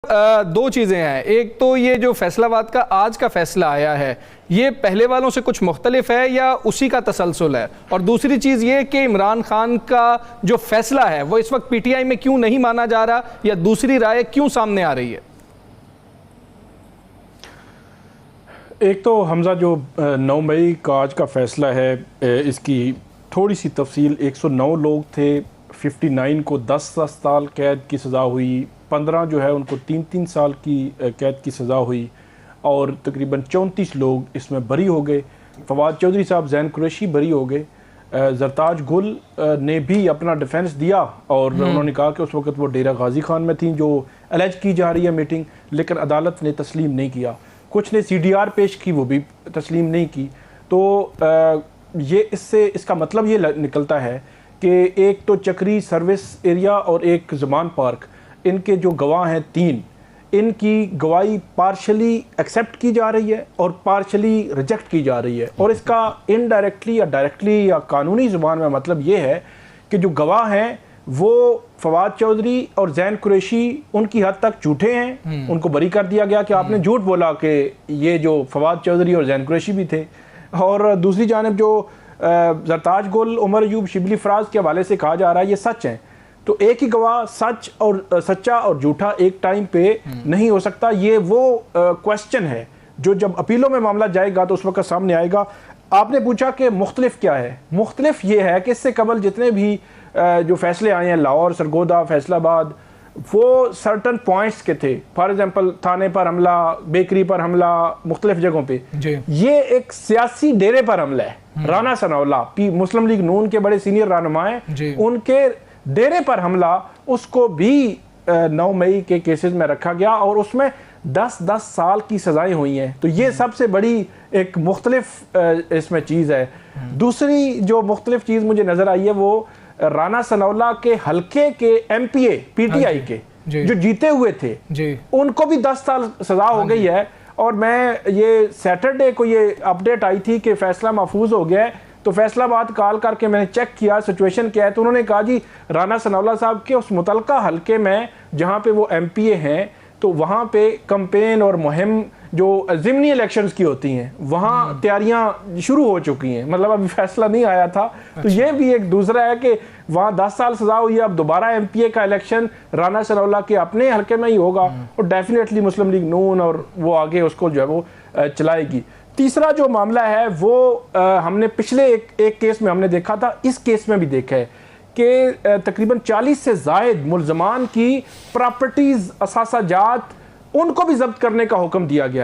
दो चीज़ें हैं। एक तो ये जो फैसलाबाद का आज का फैसला आया है ये पहले वालों से कुछ मुख्तलिफ है या उसी का तसलसल है, और दूसरी चीज़ ये कि इमरान खान का जो फैसला है वो इस वक्त पीटीआई में क्यों नहीं माना जा रहा या दूसरी राय क्यों सामने आ रही है। एक तो हमजा जो 9 मई का आज का फैसला है इसकी थोड़ी सी तफसील। 109 लोग थे, 59 को 10-10 साल कैद की सज़ा हुई, 15 जो है उनको 3-3 साल की कैद की सज़ा हुई और तकरीबन 34 लोग इसमें बरी हो गए। फवाद चौधरी साहब, जैन कुरैशी बरी हो गए। जरताज गुल ने भी अपना डिफेंस दिया और उन्होंने कहा कि उस वक्त वो डेरा गाजी खान में थी जो अलैज की जा रही है मीटिंग, लेकिन अदालत ने तस्लीम नहीं किया। कुछ ने CDR पेश की, वो भी तस्लीम नहीं की। तो ये इसका मतलब ये निकलता है कि एक तो चक्री सर्विस एरिया और एक ज़मान पार्क, इनके जो गवाह हैं 3, इनकी गवाही पार्शली एक्सेप्ट की जा रही है और पार्शली रिजेक्ट की जा रही है। और इसका इनडायरेक्टली या डायरेक्टली या कानूनी ज़ुबान में मतलब ये है कि जो गवाह हैं वो फवाद चौधरी और जैन कुरैशी उनकी हद तक झूठे हैं। उनको बरी कर दिया गया कि आपने झूठ बोला कि ये जो फवाद चौधरी और जैन कुरैशी भी थे। और दूसरी जानिब जो जरताज गुल, उमर अयूब, शिबली फराज के हवाले से कहा जा रहा है ये सच हैं। तो एक ही गवाह सच्चा और झूठा एक टाइम पे नहीं हो सकता। ये वो क्वेश्चन है जो जब अपीलों में मामला जाएगा तो उस वक्त सामने आएगा। आपने पूछा कि मुख्तलिफ क्या है। मुख्तलिफ ये है कि इससे कबल जितने भी जो फैसले आए हैं, लाहौर, सरगोदा, फैसलाबाद, वो सर्टन पॉइंट्स के थे। फॉर एग्जांपल थाने पर हमला, बेकरी पर हमला, मुख्तलिफ जगहों पे। ये एक सियासी डेरे पर हमला है। राना सनाउल्लाह मुस्लिम लीग नून के बड़े सीनियर रहनुमा हैं, उनके डेरे पर हमला, उसको भी 9 मई के केसेस में रखा गया और उसमें 10-10 साल की सजाएं हुई हैं। तो ये सबसे बड़ी एक मुख्तलिफ इसमें चीज़ है। दूसरी जो मुख्तलिफ चीज़ मुझे नज़र आई है वो राना सनाउल्लाह के हल्के के MPA PTI के जो जीते हुए थे उनको भी 10 साल सजा हो गई है। और मैं ये सैटरडे को ये अपडेट आई थी कि फैसला महफूज हो गया है, तो फैसलाबाद कॉल करके मैंने चेक किया सिचुएशन क्या है, तो उन्होंने कहा जी राना सनाउल्लाह साहब के उस मुतलका हल्के में जहाँ पे वो MPA हैं तो वहाँ पे कंपेन और मुहिम जो ज़िमनी इलेक्शंस की होती हैं वहाँ तैयारियां शुरू हो चुकी हैं। मतलब अभी फैसला नहीं आया था। तो ये भी एक दूसरा है कि वहाँ 10 साल सजा हुई है, अब दोबारा MPA का इलेक्शन राना सनाउल्लाह के अपने हल्के में ही होगा और डेफिनेटली मुस्लिम लीग नून और वो आगे उसको जो है वो चलाएगी। तीसरा जो मामला है वो हमने पिछले एक केस में हमने देखा था, इस केस में भी देखा है कि तकरीबन 40 से ज़ायद मुल्ज़मान की प्रॉपर्टीज़, असासाजात, उनको भी जब्त करने का हुक्म दिया गया है।